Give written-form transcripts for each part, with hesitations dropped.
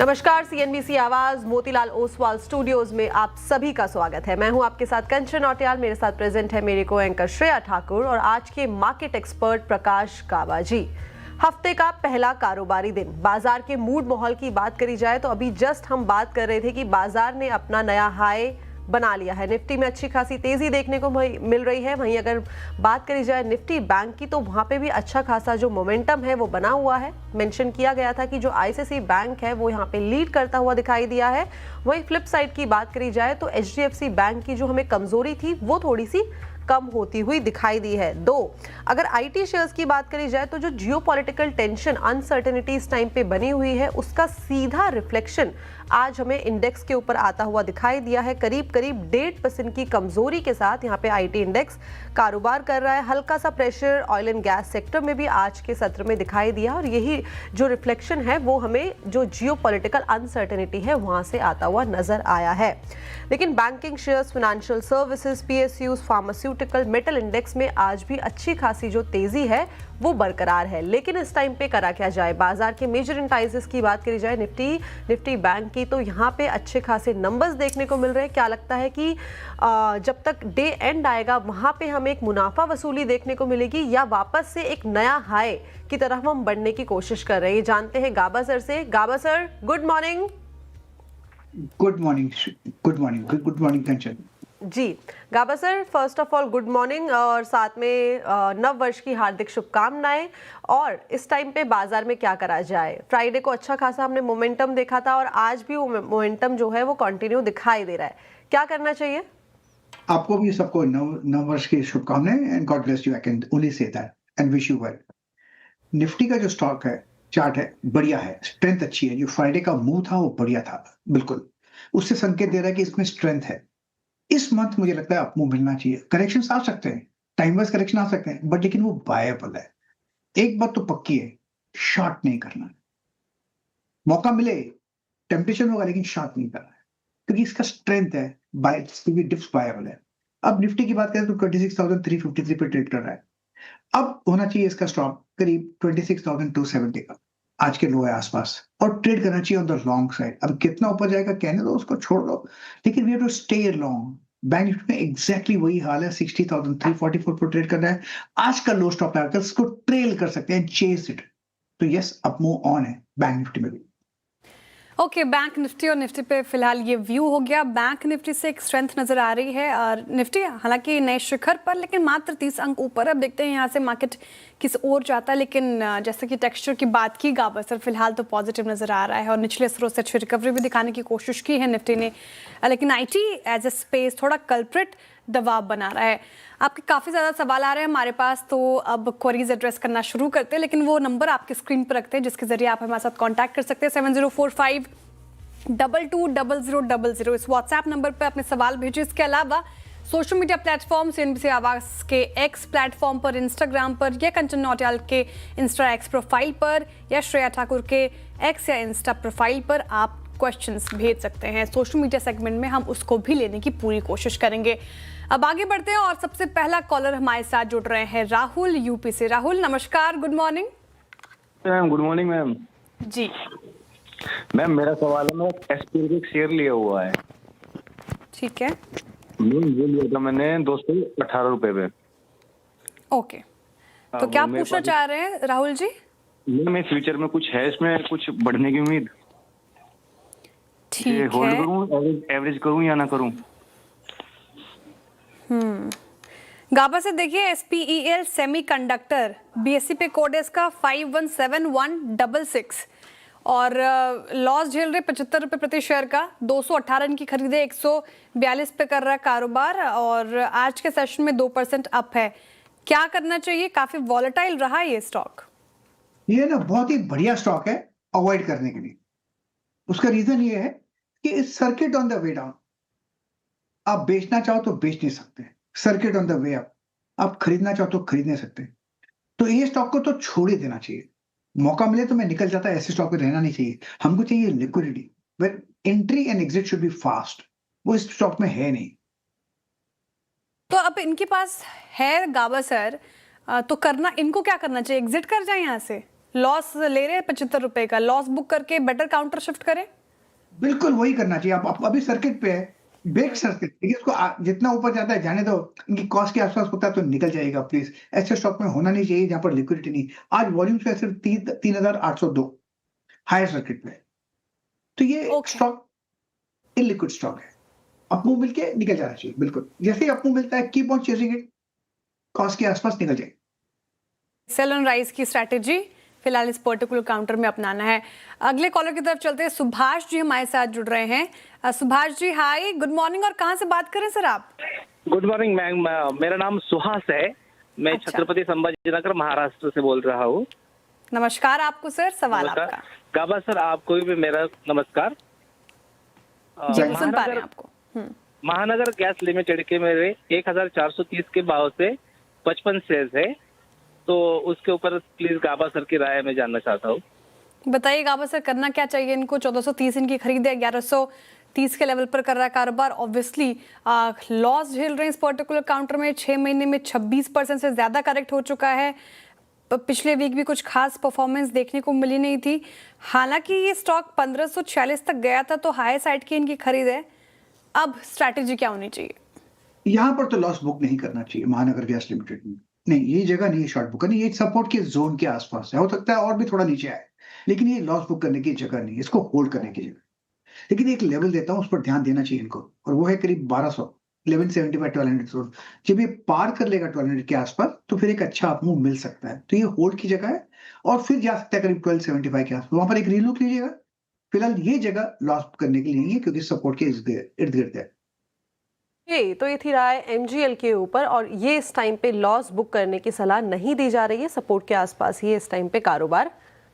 नमस्कार, सीएनबीसी आवाज मोतीलाल ओसवाल स्टूडियोज में आप सभी का स्वागत है। मैं हूं आपके साथ कंचन नौटियाल, मेरे साथ प्रेजेंट है मेरे को एंकर श्रेया ठाकुर और आज के मार्केट एक्सपर्ट प्रकाश कावा जी। हफ्ते का पहला कारोबारी दिन, बाजार के मूड माहौल की बात करी जाए तो अभी जस्ट हम बात कर रहे थे कि बाजार ने अपना नया हाई बना लिया है। निफ्टी में अच्छी खासी तेजी देखने को मिल रही है। वहीं अगर बात करी जाए निफ्टी बैंक की तो वहां पे भी अच्छा खासा जो मोमेंटम है वो बना हुआ है। मेंशन किया गया था कि जो आईसीआईसीआई बैंक है वो यहाँ पे लीड करता हुआ दिखाई दिया है। वहीं फ्लिप साइड की बात करी जाए तो एचडीएफसी बैंक की जो हमें कमजोरी थी वो थोड़ी सी कम होती हुई दिखाई दी है। अगर आईटी शेयर्स की बात करी जाए तो जो जियोपॉलिटिकल टेंशन अनसर्टेनिटी इस टाइम पे बनी हुई है उसका सीधा रिफ्लेक्शन आज हमें इंडेक्स के ऊपर आता हुआ दिखाई दिया है। करीब 1.5% की कमजोरी के साथ यहाँ पे आईटी इंडेक्स कारोबार कर रहा है। हल्का सा pressure oil and gas sector में भी आज के सत्र में दिखाई दिया और यही जो रिफ्लेक्शन है वो हमें जो जियोपॉलिटिकल अनसर्टेनिटी है वहां से आता हुआ नजर आया है। लेकिन banking shares, financial services, PSUs, pharmaceutical, metal index में आज भी अच्छी खासी जो तेजी है वो बरकरार है। लेकिन इस टाइम पे करा क्या जाए, बाजार के मेजर इंडाइसेस की बात करी जाए निफ्टी बैंक की तो यहाँ पे अच्छे खासे नंबर्स देखने को मिल रहे हैं। क्या लगता है कि जब तक डे एंड आएगा वहां पे हमें एक मुनाफा वसूली देखने को मिलेगी या वापस से एक नया हाई की तरफ हम बढ़ने की कोशिश कर रहे हैं? जानते हैं गाबा सर से। Gaba sir, good morning. Good morning Kanchan ji Gaba sir, first of all good morning और साथ में नव वर्ष की हार्दिक शुभकामनाएं। और इस टाइम पे बाजार में क्या करा जाए? फ्राइडे को अच्छा खासा हमने मोमेंटम देखा था और आज भी वो मोमेंटम जो है वो कंटिन्यू दिखाई दे रहा है। क्या करना चाहिए? आपको भी सबको नव वर्ष की शुभकामनाएं and God bless you. I can only say that and wish you well. Nifty का जो स्टॉक है, चार्ट है, बढ़िया है, स्ट्रेंथ अच्छी है। जो फ्राइडे का मूव था वो बढ़िया था, बिल्कुल उससे संकेत दे रहा है कि इसमें स्ट्रेंथ है। इस मंथ मुझे लगता है अपमूव मिलना चाहिए। करेक्शन आ सकते हैं, टाइम वाइज करेक्शन आ सकते हैं, बट लेकिन वो बायबल है। एक बात तो पक्की है, शॉर्ट नहीं करना। मौका मिले टेम्पटेशन होगा लेकिन शॉर्ट नहीं करना है क्योंकि इसका स्ट्रेंथ है, बाय क्योंकि डिप्स बायबल है। अब निफ्टी की बात करें तो 26,353 पे ट्रेड कर रहा है। अब होना चाहिए इसका स्टॉप करीब 26,270 का, आज के लो है आसपास, और ट्रेड करना चाहिए ऑन द लॉन्ग साइड। अब कितना ऊपर जाएगा कहने दो, उसको छोड़ दो, लेकिन we have to stay long. Bank Nifty में एग्जैक्टली वही हाल है, 60,344 पर ट्रेड कर रहा है। आज का लो स्टॉप लगाकर इसको ट्रेल कर सकते हैं, चेस इट। तो यस, अप मूव ऑन है बैंक निफ्टी में भी। ओके, बैंक निफ्टी और निफ्टी पे फिलहाल ये व्यू हो गया। बैंक निफ्टी से एक स्ट्रेंथ नजर आ रही है और निफ्टी हालांकि नए शिखर पर लेकिन मात्र 30 अंक ऊपर। अब देखते हैं यहाँ से मार्केट किस ओर जाता है। लेकिन जैसे कि टेक्सचर की बात की गाबा सर, फिलहाल तो पॉजिटिव नजर आ रहा है और निचले स्तरों से अच्छी रिकवरी भी दिखाने की कोशिश की है निफ्टी ने। लेकिन आईटी एज ए स्पेस थोड़ा कल्प्रिट दबाव बना रहा है। आपके काफ़ी ज़्यादा सवाल आ रहे हैं हमारे पास, तो अब क्वेरीज एड्रेस करना शुरू करते हैं। लेकिन वो नंबर आपकी स्क्रीन पर रखते हैं जिसके जरिए आप हमारे साथ कांटेक्ट कर सकते हैं। 7045220000 इस व्हाट्सएप नंबर पर अपने सवाल भेजिए। इसके अलावा सोशल मीडिया प्लेटफॉर्म सीएनबीसी आवाज के एक्स प्लेटफॉर्म पर, इंस्टाग्राम पर या कंचन नौटियाल के इंस्टा एक्स प्रोफाइल पर या श्रेया ठाकुर के एक्स या इंस्टा प्रोफाइल पर आप क्वेश्चंस भेज सकते हैं। सोशल मीडिया सेगमेंट में हम उसको भी लेने की पूरी कोशिश करेंगे। अब आगे बढ़ते हैं और सबसे पहला कॉलर हमारे साथ जुड़ रहे हैं राहुल यूपी से। राहुल नमस्कार, good morning. Ma'am good morning ma'am. जी मैम मेरा सवाल है, मेरा एसपीएल का शेयर लिया हुआ है। ठीक है मैम ये लिया था मैंने 218 रुपए पे। ओके, तो क्या पूछना चाह रहे हैं राहुल जी? मैं फ्यूचर में कुछ है इसमें कुछ बढ़ने की उम्मीद? ठीक होल्ड है, करूं, एवरेज करूं या ना करूं? गाबा से देखिए एसपीईएल सेमीकंडक्टर बीएससी पे कोड है इसका 517166 और लॉस झेल रहे 75 रुपए प्रति शेयर का। 218 इनकी खरीदे, 142 पे कर रहा है कारोबार और आज के सेशन में 2% अप है। क्या करना चाहिए? काफी वॉलेटाइल रहा है ये स्टॉक। ये ना बहुत ही बढ़िया स्टॉक है अवॉइड करने के लिए। उसका रीजन ये है कि इस circuit on the way down, आप बेचना चाहो तो बेच नहीं सकते, circuit on the way up आप खरीदना चाहो तो खरीद नहीं सकते। तो ये स्टॉक को तो छोड़ ही देना चाहिए। मौका मिले तो मैं निकल जाता, ऐसे स्टॉक में रहना नहीं चाहिए। हमको चाहिए liquidity, where entry and exit should be fast. वो इस स्टॉक में है नहीं। तो अब इनके पास है गाबा सर, तो करना इनको क्या करना चाहिए? एग्जिट कर जाए यहाँ से? लॉस ले रहे हैं 75 रुपए का, लॉस बुक करके बेटर काउंटर शिफ्ट करें? बिल्कुल वही करना चाहिए। आप अभी सर्किट पे है, ब्रेक सर्किट, देखिए इसको जितना ऊपर जाता है जाने दो, इनकी कॉस्ट के आसपास होता है तो निकल जाएगा प्लीज। ऐसे स्टॉक में होना नहीं चाहिए जहां पर लिक्विडिटी नहीं। आज वॉल्यूम पे सिर्फ 3,802 हायर सर्किट पे, तो ये Okay. स्टॉक इलिक्विड स्टॉक है। अपमूव मिलके निकल जाना चाहिए बिल्कुल। जैसे ही अपमूव मिलता है keep on chasing it, cost के आसपास निकल जाए। सेल ऑन राइज की स्ट्रैटेजी फिलहाल इस पर्टिकुलर काउंटर में अपनाना है। अगले कॉलर की तरफ चलते हैं। सुभाष जी हमारे साथ जुड़ रहे हैं। सुभाष जी हाय, गुड मॉर्निंग, और कहाँ से बात करें सर आप? गुड मॉर्निंग मैम, मेरा नाम सुहास है। मैं अच्छा। छत्रपति संभाजीनगर महाराष्ट्र से बोल रहा हूँ। नमस्कार आपको सर, सवाल आपका। गाबा सर, आपको भी मेरा नमस्कार। जी हम सुन पा रहे हैं आपको। महानगर गैस लिमिटेड के मेरे 1430 के भाव से 55 शेयर्स है, तो उसके ऊपर प्लीज गाबा सर की राय मैं जानना चाहता हूँ। बताइए गाबा सर, करना क्या चाहिए इनको? 1430 इनकी खरीद है, 1130 के लेवल पर कर रहा है कारोबार। ऑब्वियसली लॉस झेल रहे हैं इस पर्टिकुलर काउंटर में। 6 महीने में 26% से ज्यादा करेक्ट हो चुका है। पिछले वीक भी कुछ खास परफॉर्मेंस देखने को मिली नहीं थी। हालांकि ये स्टॉक 1540 तक गया था, तो हाई साइड की इनकी खरीद है। अब स्ट्रैटेजी क्या होनी चाहिए? यहाँ पर तो लॉस बुक नहीं करना चाहिए महानगर गैस लिमिटेड में। नहीं, ये जगह नहीं है शॉर्ट बुक करनी। ये सपोर्ट के जोन के आसपास है, हो सकता है और भी थोड़ा नीचे आए, लेकिन ये लॉस बुक करने की जगह नहीं है, इसको होल्ड करने की जगह। लेकिन एक लेवल देता हूँ, उस पर ध्यान देना चाहिए इनको, और वो है करीब 1200, 1175, 1200 जोन। जब ये पार कर लेगा 1200 के आसपास, तो फिर एक अच्छा अपमूव मिल सकता है। तो ये होल्ड की जगह है, और फिर जा सकता है करीब 1275 के आसपास। वहां पर एक रीलुक लीजिएगा। फिलहाल ये जगह लॉस करने के लिए नहीं है, क्योंकि सपोर्ट के इर्द गिर्द है। तो ये थी राय एमजीएल के ऊपर, और ये इस टाइम पे लॉस बुक करने की सलाह नहीं दी जा रही है। सपोर्ट के आसपास ही इस टाइम पे कारोबार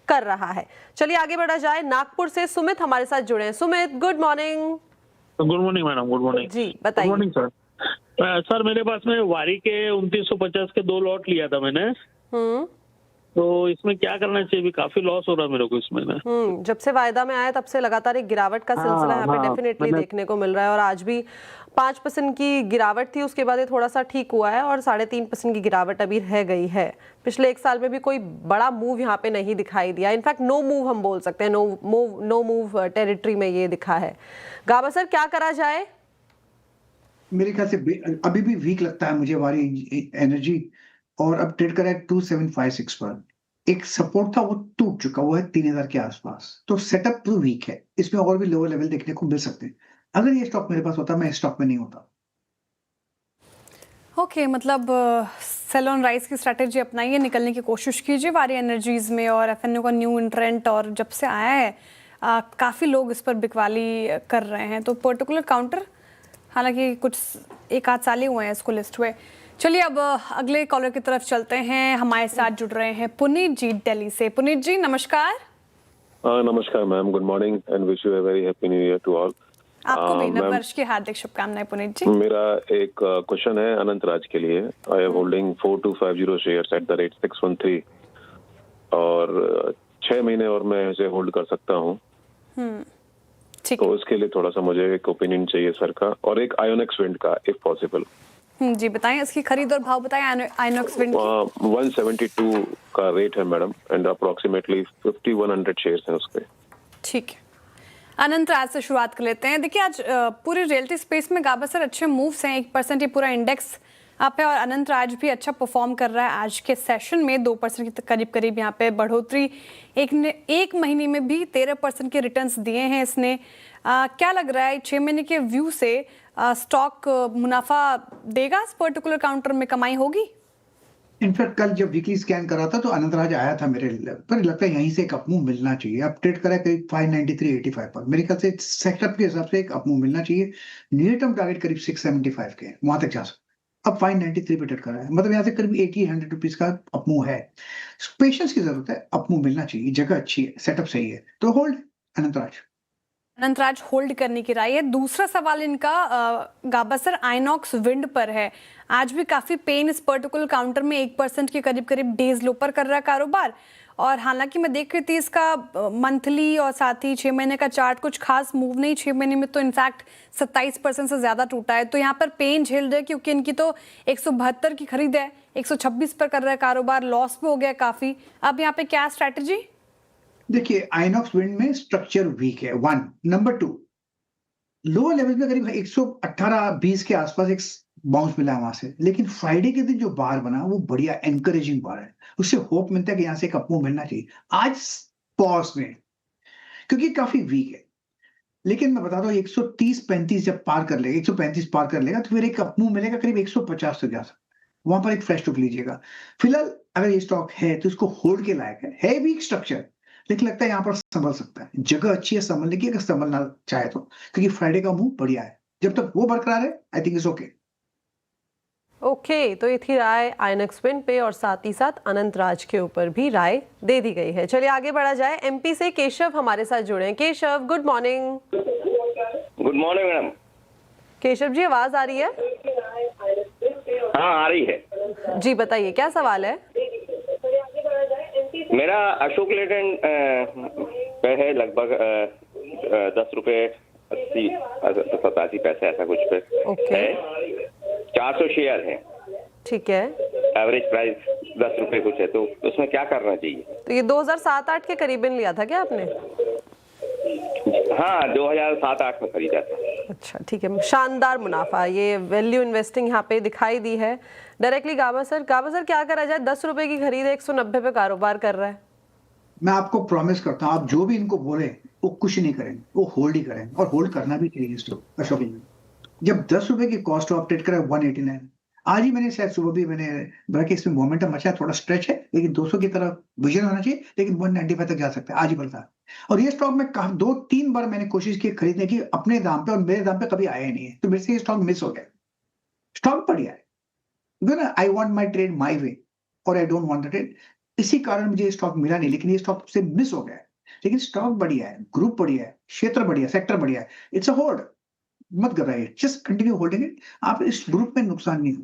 कर रहा है। चलिए आगे बढ़ा जाए। नागपुर से सुमित हमारे साथ जुड़े हैं। Sumit, good morning. Good morning madam, good morning जी गुड बताइए। Morning sir. सर मेरे पास में वारी के 2950 के 2 लॉट लिया था मैंने, तो इसमें क्या करना चाहिए? भी काफी लॉस हो रहा है मेरे को इसमें ना। जब से वायदा में आया तब से लगातार एक गिरावट का सिलसिला यहाँ पे डेफिनेटली देखने को मिल रहा है, और आज भी 5% की गिरावट थी, उसके बाद ये थोड़ा सा ठीक हुआ है, और 3.5% की गिरावट अभी रह गई है। पिछले 1 साल में भी कोई बड़ा मूव यहाँ पे नहीं दिखाई दिया। इनफैक्ट नो मूव हम बोल सकते हैं, नो मूव टेरिटरी में ये दिखा है। गाबा सर, क्या करा जाए? मेरे ख्याल से अभी भी वीक लगता है मुझे वारी एनर्जी, और अब ट्रेड कर रहा है 2756 पर। एक सपोर्ट था वो टूट चुका, वो है 3000 के आसपास। तो सेटअप तो वीक है, इसमें और भी लोअर लेवल देखने को मिल सकते हैं। अगर ये स्टॉक मेरे पास होता, मैं इस स्टॉक में नहीं होता। ओके, मतलब सेल ऑन राइज की स्ट्रैटेजी अपनाइए, निकलने की कोशिश कीजिए वारी एनर्जीज में। और एफएनओ का न्यू इंट्रेंट, और जब से आया है काफ़ी लोग इस पर बिकवाली कर रहे हैं। तो पर्टिकुलर काउंटर, हालांकि कुछ 1 आध साल ही हुए हैं इसको लिस्ट हुए। चलिए अब अगले कॉलर की तरफ चलते हैं। हमारे साथ जुड़ रहे हैं पुनीत जी दिल्ली से। पुनीत जी नमस्कार। नमस्कार ma'am, good morning and wish you a very happy new year to all. आपको भी नववर्ष की हार्दिक शुभकामनाएं पुनीत जी। मेरा एक क्वेश्चन है अनंत राज के लिए। I am holding 4250 shares at the rate 613, और 6 महीने और मैं इसे होल्ड कर सकता हूँ। ठीक तो है इसके लिए थोड़ा सा मुझे एक ओपिनियन चाहिए सर का, और एक आयोनिक्स विंड का इफ पॉसिबल। जी बताएं, इसकी खरीद और भाव बताएं आइनॉक्स विंड की। 172 का रेट है मैडम, एंड अप्रोक्सीमेटली 5100 शेयर्स हैं उसके। ठीक है, अनंत राज से शुरुआत कर लेते हैं। देखिए आज पूरे रियल्टी स्पेस में गाबा सर अच्छे मूव्स हैं। 1% ये पूरा इंडेक्स आप है, और अनंत राज भी अच्छा परफॉर्म कर रहा है। आज के सेशन में 2% के करीब यहाँ पे बढ़ोतरी। एक महीने में भी 13% के रिटर्न्स दिए हैं इसने। क्या लग रहा है 6 महीने के व्यू से स्टॉक मुनाफा देगा? इस पर्टिकुलर काउंटर में कमाई होगी? इनफैक्ट कल जब वीकली स्कैन करा था तो अनंत राज आया था मेरे लेवल पर। लगता है यहीं से एक अपमूव मिलना चाहिए। अब ट्रेड करा करीब 593.85 पर। मेरे ख्याल से सेटअप के हिसाब से एक अपमूव मिलना चाहिए। नियर टर्म टारगेट करीब 675 के, वहां तक जा सकते। अब 593 पे ट्रेड करा है, मतलब यहाँ से करीब 80-100 रुपीज का अपमूव है। पेशेंस की जरूरत है, अपमूव मिलना चाहिए, जगह अच्छी है, सेटअप सही है, तो होल्ड अनंत राज। अनंत राज होल्ड करने की राय है। दूसरा सवाल इनका गाबा सर आइनॉक्स विंड पर है। आज भी काफी पेन इस पर्टिकुलर काउंटर में 1% के करीब डेज लो पर कर रहा है कारोबार, और हालांकि मैं देख रही थी इसका मंथली और साथ ही 6 महीने का चार्ट कुछ खास मूव नहीं, 6 महीने में तो इनफैक्ट 27% से ज़्यादा टूटा है। तो यहाँ पर पेन झेल रहे क्योंकि इनकी तो 172 की खरीद है, 126 पर कर रहा है कारोबार, लॉस भी हो गया काफ़ी। अब यहाँ पे क्या स्ट्रैटेजी? देखिए आइनॉक्स विंड में स्ट्रक्चर वीक है, 1 नंबर 2 लोअर लेवल पे करीब 118-20 के आसपास एक बाउंस मिला है वहां से, लेकिन फ्राइडे के दिन जो बार बना वो बढ़िया एनकरेजिंग बार है, उससे होप मिलता है कि यहाँ से एक अपमूव मिलना चाहिए आज पॉज में, क्योंकि काफी वीक है। लेकिन मैं बताता हूँ 130-35 जब पार कर लेगा, 135 पार कर लेगा तो फिर एक अपमूव मिलेगा करीब 150 तक जा सकता है, वहां पर एक फ्रेश लुक लीजिएगा। फिलहाल अगर ये स्टॉक है तो इसको होल्ड के लायक है वीक स्ट्रक्चर, लेकिन लगता है यहाँ पर संभल सकता है, जगह अच्छी है संभलने की अगर संभलना चाहे तो, क्योंकि फ्राइडे का मूव बढ़िया है, जब तक वो बरकरार है I think is okay. Okay, तो ये थी राय आइनॉक्स विंड पे और साथ ही साथ अनंत राज के ऊपर भी राय दे दी गई है। चलिए आगे बढ़ा जाए। एमपी से केशव हमारे साथ जुड़े हैं। Keshav, good morning. Good morning madam. Keshav ji, आवाज आ रही है? हाँ आ रही है जी, बताइए क्या सवाल है? मेरा अशोक लेलैंड पे है लगभग 10 रुपए 87 पैसे ऐसा कुछ पे ओके। है, 400 शेयर है, ठीक है। एवरेज प्राइस 10 रुपए कुछ है, तो उसमें क्या करना चाहिए? तो ये 2007-8 के करीबन लिया था क्या आपने? हाँ 2007-8 में खरीदा था। अच्छा, ठीक है। शानदार मुनाफा, ये वैल्यू इन्वेस्टिंग यहाँ पे दिखाई दी है। डायरेक्टली गाबा सर क्या करा जाए? 10 रुपए की खरीद है, 190 पे कारोबार कर रहा है। मैं आपको प्रॉमिस करता हूँ आप जो भी इनको बोले वो कुछ नहीं करेंगे, वो होल्ड ही करेंगे और होल्ड करना भी चाहिए स्टॉक अशोक में। जब 10 रुपए की कॉस्ट ऑफ ट्रेड करा 189, आज ही मैंने शायद सुबह भी मैंने बोला कि इसमें मोमेंटम अच्छा है, थोड़ा स्ट्रेच है, लेकिन 200 की तरफ विजन होना चाहिए, लेकिन 195 तक जा सकता है, आज ही बोलता है। और ये स्टॉक में 2-3 बार मैंने कोशिश की खरीदने की अपने दाम पे, और मेरे दाम पे कभी आया ही नहीं है, तो मेरे से ये स्टॉक मिस हो गया। स्टॉक बढ़िया है, आई वॉन्ट माई ट्रेड माई वे और I don't want the trade, इसी कारण मुझे स्टॉक मिला नहीं, लेकिन ये स्टॉक से मिस हो गया है। लेकिन स्टॉक बढ़िया है, ग्रुप बढ़िया है, क्षेत्र बढ़िया, सेक्टर बढ़िया है, इट्स अ होल्ड, मत घबराइए, जस्ट कंटिन्यू होल्डिंग इट, आप इस ग्रुप में नुकसान नहीं हो।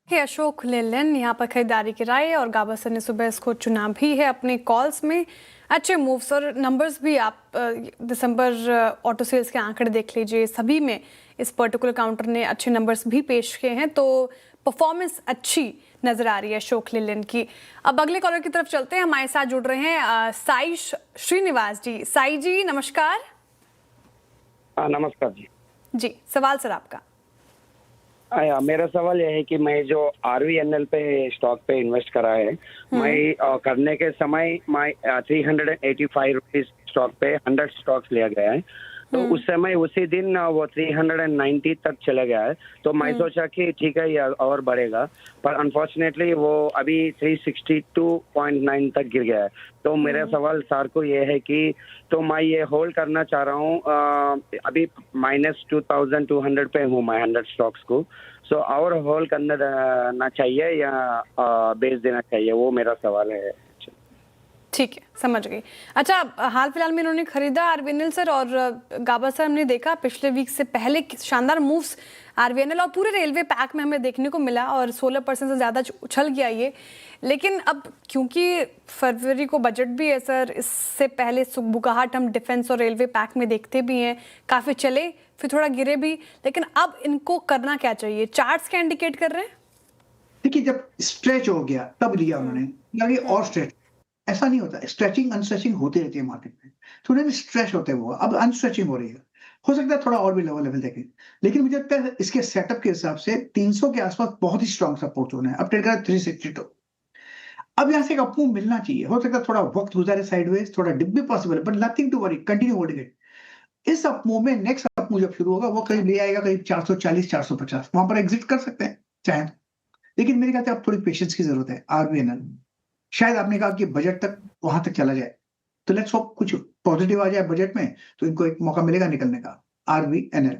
अशोक लेलैंड यहाँ पर खरीदारी की राय, और गाबा सर ने सुबह इसको चुना भी है अपने कॉल्स में। अच्छे मूव्स और नंबर्स भी आप दिसंबर ऑटो सेल्स के आंकड़े देख लीजिए, सभी में इस पर्टिकुलर काउंटर ने अच्छे नंबर्स भी पेश किए हैं, तो परफॉर्मेंस अच्छी नजर आ रही है अशोक लेलैंड की। अब अगले कॉलर की तरफ चलते हैं, हमारे साथ जुड़ रहे हैं साई श्रीनिवास जी। साई जी नमस्कार। नमस्कार जी। जी, सवाल सर आपका। मेरा सवाल यह है कि मैं जो RVNL पे स्टॉक पे इन्वेस्ट करा है, मैं करने के समय मैं 385 रुपीज स्टॉक पे 100 स्टॉक्स लिया गया है, तो उस समय उसी दिन वो 390 तक चला गया है, तो मैं सोचा कि ठीक है ये और बढ़ेगा, पर अनफॉर्चुनेटली वो अभी 362.9 तक गिर गया है। तो मेरा सवाल सर को ये है कि तो मैं ये होल्ड करना चाह रहा हूँ, अभी -2200 पे हूँ मैं 100 स्टॉक्स को, सो और होल्ड करना चाहिए या बेच देना चाहिए, वो मेरा सवाल है। ठीक है, समझ गई। अच्छा, हाल फिलहाल में इन्होंने खरीदा RVNL सर, और गाबा सर हमने देखा पिछले वीक से पहले शानदार मूव्स RVNL और पूरे रेलवे पैक में हमें देखने को मिला, और 16% से ज़्यादा उछल गया ये। लेकिन अब क्योंकि फरवरी को बजट भी है सर, इससे पहले सुगबुगाहट हम डिफेंस और रेलवे पैक में देखते भी हैं, काफ़ी चले फिर थोड़ा गिरे भी, लेकिन अब इनको करना क्या चाहिए? चार्ट्स क्या इंडिकेट कर रहे हैं? देखिए जब स्ट्रेच हो गया तब लिया उन्होंने, आगे और स्ट्रेच, ऐसा नहीं होता, स्ट्रेचिंग अनस्ट्रेचिंग होती रहती है मार्केट में, तो उन्हें स्ट्रेच होते हैं, वो अब अनस्ट्रेचिंग हो रही है, हो सकता है थोड़ा और भी लेवल देखें, लेकिन मुझे लगता है इसके सेटअप के हिसाब से 300 के आसपास बहुत ही स्ट्रॉन्ग सपोर्ट जोन है। अब ट्रेड करा 362, अब यहाँ से एक अपमूव मिलना चाहिए, हो सकता है थोड़ा वक्त गुजारे साइडवेज, थोड़ा डिप भी पॉसिबल है, but nothing to worry, continue holding it. इस अपमूव में नेक्स्ट अपमूव जब शुरू होगा वो करीब ले आएगा करीब 440-450, वहां पर एग्जिट कर सकते हैं चाहे, लेकिन मेरे ख्याल से अब थोड़ी पेशेंस की जरूरत है। RVNL शायद आपने कहा कि बजट तक वहां तक चला जाए, तो लेट्स होप कुछ पॉजिटिव आ जाए बजट में, तो इनको एक मौका मिलेगा निकलने का। RVNL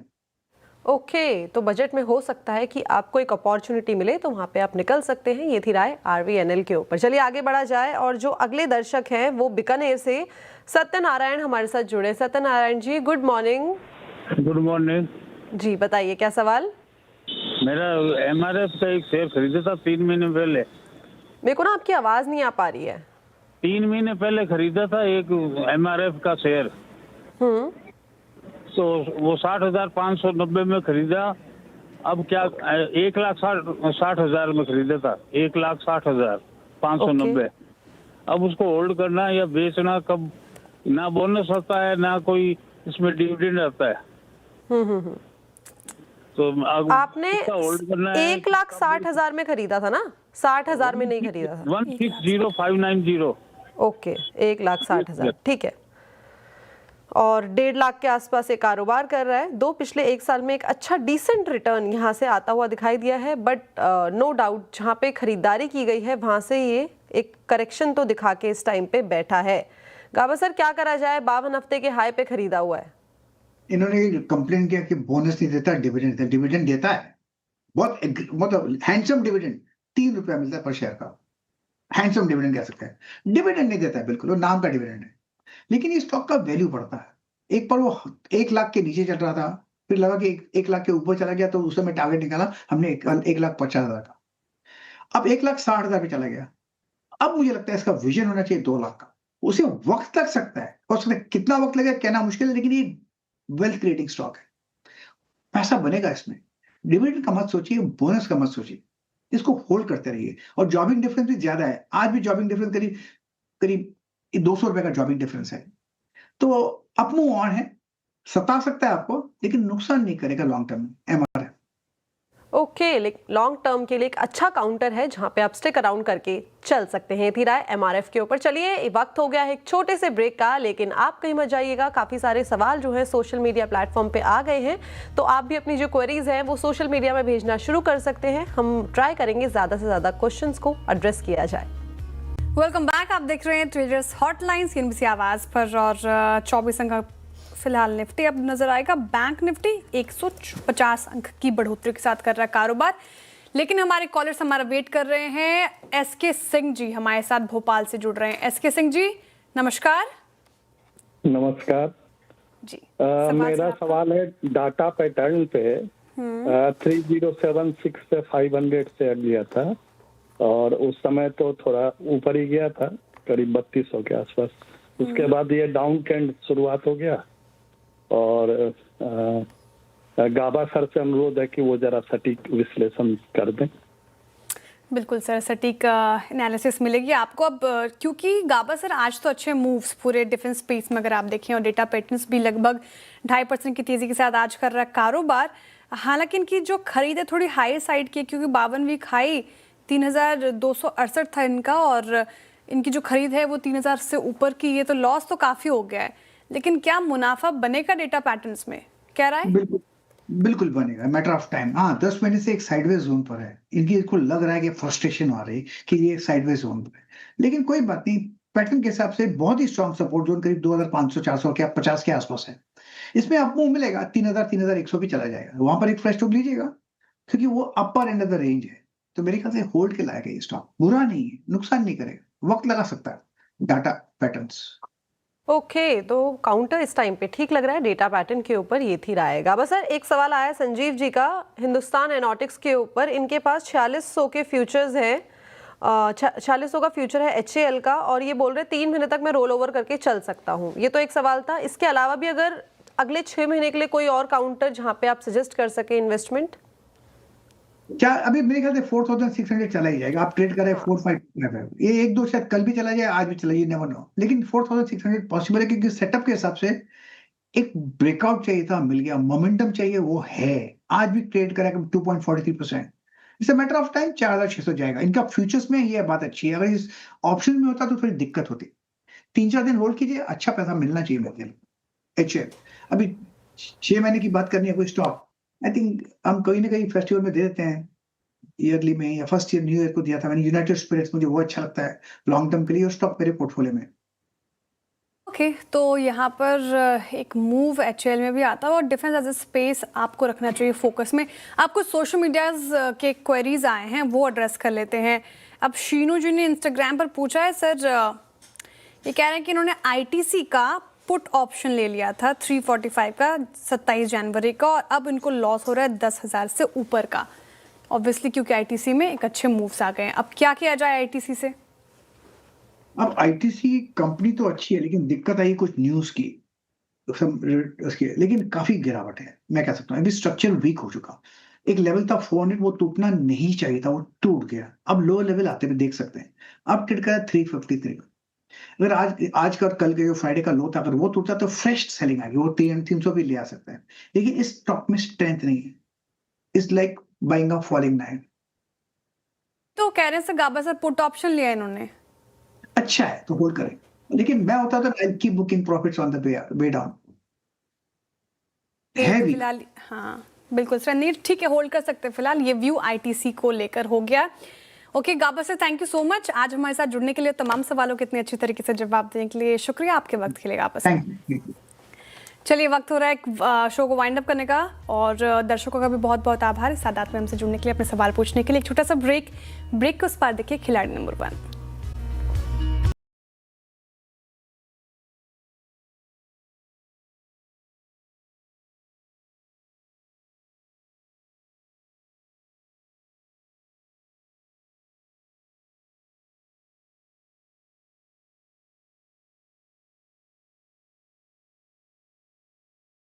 ओके, तो बजट में हो सकता है कि आपको एक अपॉर्चुनिटी मिले, तो वहां पे आप निकल सकते हैं। ये थी राय RVNL के ऊपर। चलिए आगे बढ़ा जाए, और जो अगले दर्शक हैं वो बीकानेर से सत्यनारायण हमारे साथ जुड़े। सत्यनारायण जी, गुड मॉर्निंग। गुड मॉर्निंग जी, बताइए क्या सवाल? मेरा MRF का एक शेयर खरीदा था 3 महीने पहले, मेरे को ना आपकी आवाज नहीं आ पा रही है। 3 महीने पहले खरीदा था एक MRF का शेयर, तो वो 60,590 में खरीदा। अब क्या 1,60,000 में खरीदा था, 1,60,590। अब उसको होल्ड करना या बेचना, कब ना बोनस आता है ना कोई इसमें डिविडेंड आता है। तो आपने होल्ड करना है। 1,60,000 में खरीदा था ना, 60,000 में नहीं खरीदा था। 1,60,590। ओके, 1,60,000, ठीक है। और 1.5 लाख के आसपास ये कारोबार कर रहा है। पिछले 1 साल में एक अच्छा डिसेंट रिटर्न यहाँ से आता हुआ दिखाई दिया है, बट नो डाउट जहाँ पे खरीदारी की गई है वहाँ से ये एक करेक्शन तो दिखा के इस टाइम पे बैठा है। गाबा सर, क्या करा जाए? 52 हफ्ते के हाई पे खरीदा हुआ है। इन्होंने कंप्लेन किया कि बोनस नहीं देता, डिविडेंड देता है, बहुत मतलब हैंडसम डिविडेंड, 3 रुपया मिलता है पर शेयर का। हैंडसम डिविडेंड कह सकते हैं, डिविडेंड नहीं देता है, बिल्कुल वो नाम का डिविडेंड है। लेकिन ये स्टॉक का वैल्यू बढ़ता है। एक पर वो 1 लाख के नीचे चल रहा था, फिर लगा कि 1 लाख के ऊपर चला गया, तो उस समय टारगेट निकाला हमने 1,50,000 का। अब 1,60,000 पे चला गया। अब मुझे लगता है इसका विजन होना चाहिए 2 लाख का। उसे वक्त लग सकता है, और उसमें कितना वक्त लगेगा कहना मुश्किल है, लेकिन ये वेल्थ क्रिएटिंग स्टॉक है, पैसा बनेगा इसमें। डिविडेंड का मत सोचिए, बोनस का मत सोचिए, इसको होल्ड करते रहिए। और जॉबिंग डिफरेंस भी ज्यादा है, आज भी जॉबिंग डिफरेंस करीब 200 रुपए का जॉबिंग डिफरेंस है। तो अप मूव ऑन है, सता सकता है आपको, लेकिन नुकसान नहीं करेगा लॉन्ग टर्म में। MRF ओके, लॉन्ग टर्म के लिए एक अच्छा काउंटर है जहां पे आप स्टिक अराउंड करके चल सकते हैं। थी राय MRF के ऊपर। चलिए, वक्त हो गया है एक छोटे से ब्रेक का, लेकिन आप कहीं मत जाइएगा। काफी सारे सवाल जो है सोशल मीडिया प्लेटफॉर्म पे आ गए हैं, तो आप भी अपनी जो क्वेरीज हैं वो सोशल मीडिया में भेजना शुरू कर सकते हैं। हम ट्राई करेंगे ज्यादा से ज्यादा क्वेश्चंस को एड्रेस किया जाए। Welcome back. आप देख रहे हैं ट्रेडर्स हॉटलाइंस NBC आवाज पर, और 24 अंक फिलहाल निफ्टी अब नजर आएगा। बैंक निफ्टी 150 अंक की बढ़ोतरी के साथ कर रहा है कारोबार, लेकिन हमारे कॉलर्स हमारा वेट कर रहे हैं। SK सिंह जी हमारे साथ भोपाल से जुड़ रहे हैं। SK सिंह जी, नमस्कार। नमस्कार जी। मेरा सवाल है डाटा पैटर्न पे 3076 पे 500 शेयर लिया था, और उस समय तो थोड़ा ऊपर ही गया था, करीब 3200 के आसपास। उसके बाद ये डाउन ट्रेंड शुरुआत हो गया, और गाबा सर से अनुरोध है कि वो जरा सटीक विश्लेषण कर दें। बिल्कुल सर, सटीक एनालिसिस मिलेगी आपको। अब क्योंकि गाबा सर आज तो अच्छे मूव्स पूरे डिफेंस स्पेस में अगर आप देखें, और डेटा पैटर्न्स भी लगभग 2.5% की तेजी के साथ आज कर रहा है कारोबार। हालांकि इनकी जो खरीद है थोड़ी हाई साइड की, क्योंकि 52 वीक हाई 3,268 था इनका, और इनकी जो खरीद है वो 3,000 से ऊपर की। ये तो लॉस तो काफी हो गया है, लेकिन क्या मुनाफा बनेगा डेटा पैटर्न्स में, क्या राय? बिल्कुल बनेगा, मैटर ऑफ टाइम। हाँ, 10 महीने से एक साइडवेज जोन पर है। इनकी इसको लग रहा है कि फ्रस्ट्रेशन आ रही कि ये साइडवेज जोन पर है, लेकिन कोई बात नहीं। पैटर्न के हिसाब से बहुत ही स्ट्रॉन्ग सपोर्ट जोन करीब 2,500-400 के 50 के आसपास है। इसमें आपको मिलेगा 3,000 3,100 भी चला जाएगा, वहां पर एक फ्रेश टॉप लीजिएगा, क्योंकि वो अपर एंड ऑफ द रेंज है। तो मेरे ख्याल से होल्ड के लायक है ये स्टॉक, बुरा नहीं है, नुकसान नहीं करेगा, वक्त लगा सकता है डाटा पैटर्न्स। ओके, तो काउंटर इस टाइम पे ठीक लग रहा है डेटा पैटर्न के ऊपर। ये थी रायगा। बस सर, एक सवाल आया संजीव जी का हिंदुस्तान एरोनॉटिक्स के ऊपर। इनके पास 4600 के फ्यूचर्स हैं, 4600 का फ्यूचर है HAL का, और ये बोल रहे 3 महीने तक मैं रोल ओवर करके चल सकता हूँ। ये तो एक सवाल था। इसके अलावा भी अगर अगले 6 महीने के लिए कोई और काउंटर जहाँ पे आप सजेस्ट कर सके इन्वेस्टमेंट? क्या अभी मेरे ख्याल से 4,600 चला ही जाएगा। आप ट्रेड कर रहे हैं 4,500, ये 1-2 शायद कल भी चला जाए, आज भी चला जाए, नेवर नो। लेकिन 4,600 पॉसिबल है, क्योंकि सेटअप के हिसाब से एक ब्रेकआउट चाहिए था, मिल गया। मोमेंटम चाहिए, वो है। आज भी ट्रेड करा 2.43%। It's a matter of time 4,600 जाएगा। इनका फ्यूचर्स में ये बात अच्छी है। अगर इस ऑप्शन में होता तो थोड़ी दिक्कत होती। 3-4 दिन होल्ड कीजिए, अच्छा पैसा मिलना चाहिए मेरे HAL। अभी 6 महीने की बात करनी है कोई स्टॉक, आई थिंक हम कहीं ना कहीं फेस्टिवल में दे देते हैं, ईयरली में, या फर्स्ट ईयर न्यू ईयर को दिया था मैंने यूनाइटेड स्पिरिट्स, मुझे वो अच्छा लगता है लॉन्ग टर्म के लिए, और स्टॉक मेरे पोर्टफोलियो में। ओके, तो यहाँ पर एक मूव HAL में भी आता है, और डिफेंस एज ए स्पेस आपको रखना चाहिए फोकस में। आपको सोशल मीडिया के क्वेरीज आए हैं, वो एड्रेस कर लेते हैं। अब शीनू जी ने इंस्टाग्राम पर पूछा है, सर ये कह रहे हैं कि इन्होंने ITC का पुट ऑप्शन ले लिया था 345 का 27 जनवरी का, और अब इनको लॉस हो रहा है 10,000 से ऊपर का, ऑब्वियसली क्योंकि आईटीसी में एक अच्छे मूव्स आ गए हैं। अब क्या किया जाए आईटीसी से? अब आईटीसी कंपनी तो अच्छी है, लेकिन दिक्कत आई कुछ न्यूज की, उसकी, लेकिन काफी गिरावट है। मैं कह सकता हूँ अभी स्ट्रक्चर वीक हो चुका। एक लेवल था 400, वो टूटना नहीं चाहिए था, वो टूट गया। अब लो लेवल आते हुए देख सकते हैं। अब टिक है 353। अगर आज का कल के जो फ्राइडे का लो था, अगर वो टूटता तो फ्रेश सेलिंग आएगी, वो 300 भी ले आ सकते हैं। लेकिन इस स्टॉक में स्ट्रेंथ नहीं है। It's like buying a falling nine. तो कह रहे हैं सर गाबा सर पुट ऑप्शन लिया इन्होंने। अच्छा है तो होल्ड करें, लेकिन मैं होता तो I keep booking profits on the way down. Heavy फिलहाल हाँ बिल्कुल सर, नहीं ठीक है, होल्ड कर सकते हैं फिलहाल। ये व्यू आईटीसी को लेकर हो गया। Okay Gaba sir, thank you so much आज हमारे साथ जुड़ने के लिए, तमाम सवालों के इतने अच्छी तरीके से जवाब देने के लिए शुक्रिया आपके वक्त के लिए गाबा सर। Thank you. चलिए वक्त हो रहा है एक शो को वाइंड अप करने का, और दर्शकों का भी बहुत बहुत आभार इस सादात में हमसे जुड़ने के लिए, अपने सवाल पूछने के लिए। एक छोटा सा ब्रेक के उस पार देखिए खिलाड़ी नंबर 1।